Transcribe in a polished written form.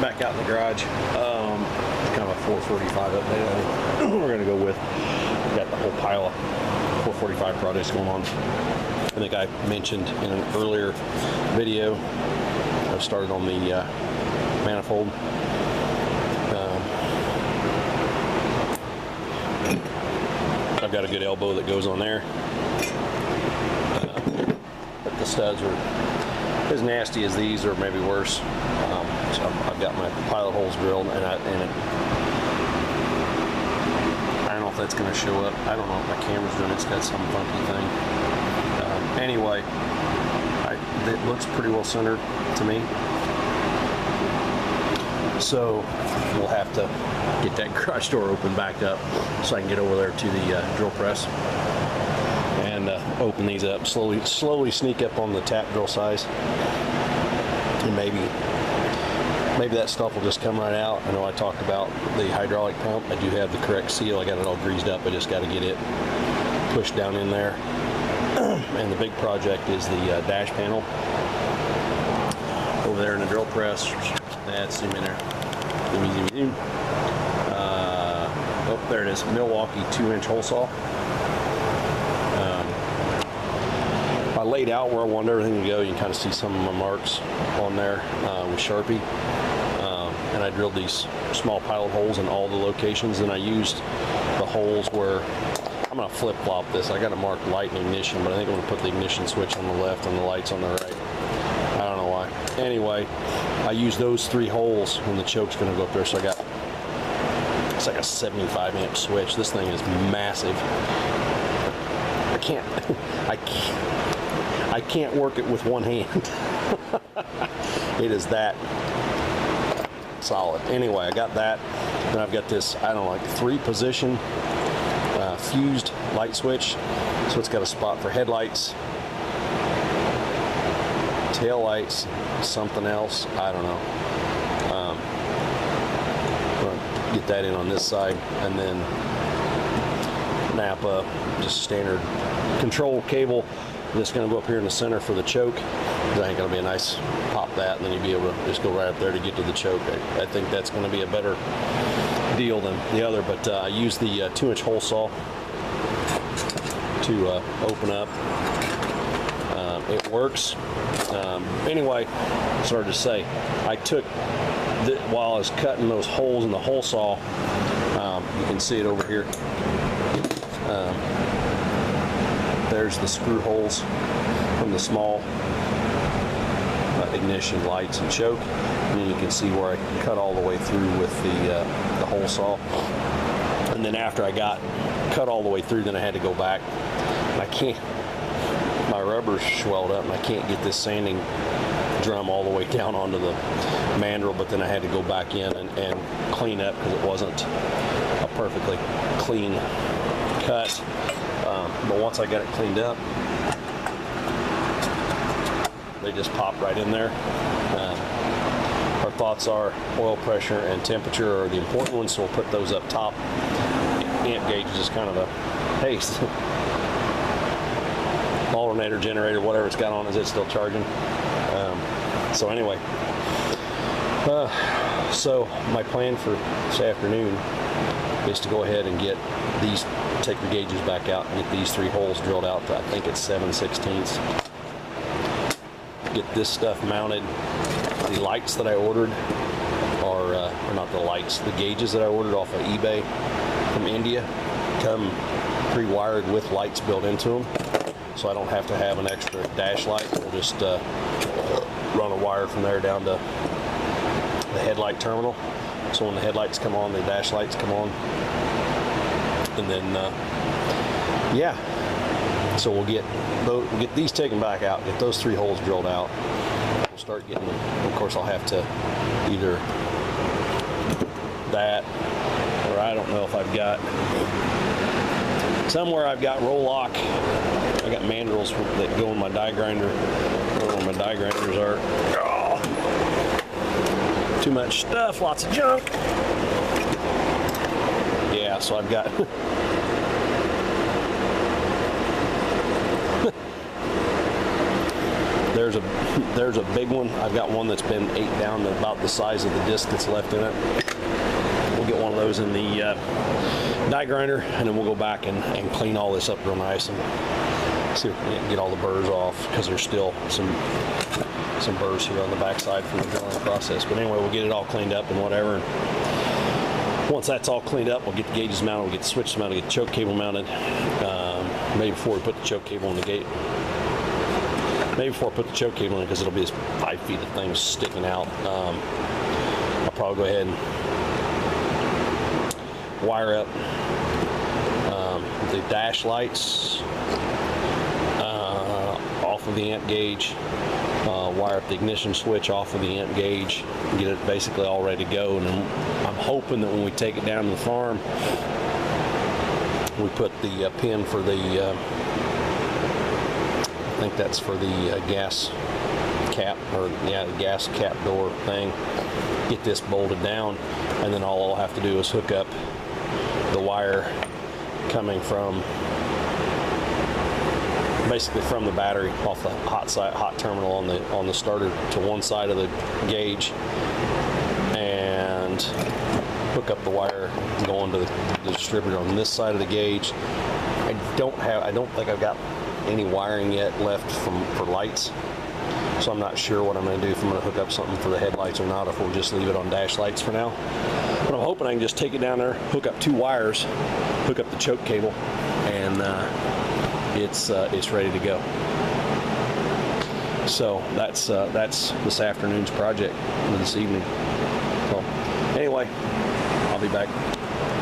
back out in the garage. Kind of a 445 update. I think we're going to go with. We've got the whole pile of 445 projects going on. I think I mentioned in an earlier video, I started on the manifold. I've got a good elbow that goes on there. But the studs are as nasty as these, or maybe worse. So I've got my pilot holes drilled, and I don't know if that's going to show up. I don't know if my camera's doing it. It's got some funky thing. Anyway, it looks pretty well centered to me. So we'll have to get that garage door open back up so I can get over there to the drill press and open these up. Slowly sneak up on the tap drill size, and maybe that stuff will just come right out. I know I talked about the hydraulic pump. I do have the correct seal. I got it all greased up. I just got to get it pushed down in there. And the big project is the dash panel over there in the drill press. That's zoom in there. Zoom. Oh, there it is. Milwaukee 2-inch hole saw. I laid out where I wanted everything to go. You can kind of see some of my marks on there with Sharpie. And I drilled these small pilot holes in all the locations, and I used the holes where I'm going to flip-flop this. I got to mark light and ignition, but I think I'm going to put the ignition switch on the left and the lights on the right. I don't know why. Anyway, I used those 3 holes when the choke's going to go up there, so I got, it's like a 75 amp switch. This thing is massive. I can't work it with one hand. It is that solid. Anyway, I got that. Then I've got this, I don't know, like 3-position fused light switch. So it's got a spot for headlights, tail lights, something else, I don't know. I'm going to get that in on this side, and then Napa, just standard control cable that's going to go up here in the center for the choke. I think it'll be a nice pop that, and then you'll be able to just go right up there to get to the choke. I think that's going to be a better deal than the other, but I used the 2-inch hole saw to open up. It works. Anyway, sorry to say, I took, while I was cutting those holes in the hole saw, you can see it over here. There's the screw holes from the small ignition, lights, and choke. And then you can see where I cut all the way through with the hole saw. And then after I got cut all the way through, then I had to go back. And I can't, my rubber's swelled up, and I can't get this sanding drum all the way down onto the mandrel, but then I had to go back in and clean up because it wasn't a perfectly clean cut. But once I got it cleaned up, they just pop right in there. Our thoughts are oil pressure and temperature are the important ones, so we'll put those up top. Amp gauge is just kind of a, hey, alternator, generator, whatever it's got on, is it still charging? So anyway, so my plan for this afternoon is to go ahead and get these, take the gauges back out and get these 3 holes drilled out to, I think it's 7/16. Get this stuff mounted. The lights that I ordered are, or not the lights, the gauges that I ordered off of eBay from India come pre-wired with lights built into them, so I don't have to have an extra dash light. We'll just run a wire from there down to the headlight terminal. So when the headlights come on, the dash lights come on. And then, yeah. So we'll get these taken back out, get those 3 holes drilled out. We'll start getting them. Of course, I'll have to either that, or I don't know if I've got, somewhere I've got roll lock. I got mandrels that go in my die grinder. I don't know where my die grinders are. Oh, too much stuff, lots of junk. Yeah, so I've got there's a big one. I've got one that's been ate down to about the size of the disc that's left in it. We'll get one of those in the die grinder, and then we'll go back and clean all this up real nice and see if we can get all the burrs off, because there's still some burrs here on the backside from the drilling process. But anyway, we'll get it all cleaned up and whatever. And once that's all cleaned up, we'll get the gauges mounted, we'll get the switches mounted, get the choke cable mounted. Maybe before we put the choke cable in the gate. Maybe before I put the choke cable in, because it'll be 5 feet of things sticking out. I'll probably go ahead and wire up the dash lights off of the amp gauge, wire up the ignition switch off of the amp gauge, get it basically all ready to go. And then I'm hoping that when we take it down to the farm, we put the pin for the, I think that's for the gas cap, or yeah, the gas cap door thing. Get this bolted down, and then all I'll have to do is hook up the wire coming from, basically from the battery off the hot terminal on the starter to one side of the gauge, and hook up the wire going to the distributor on this side of the gauge. I don't think I've got any wiring yet left for lights, so I'm not sure what I'm going to do, if I'm going to hook up something for the headlights or not, if we'll just leave it on dash lights for now. But I'm hoping I can just take it down there, hook up 2 wires, hook up the choke cable, and it's ready to go. So that's this afternoon's project, this evening. So anyway, I'll be back.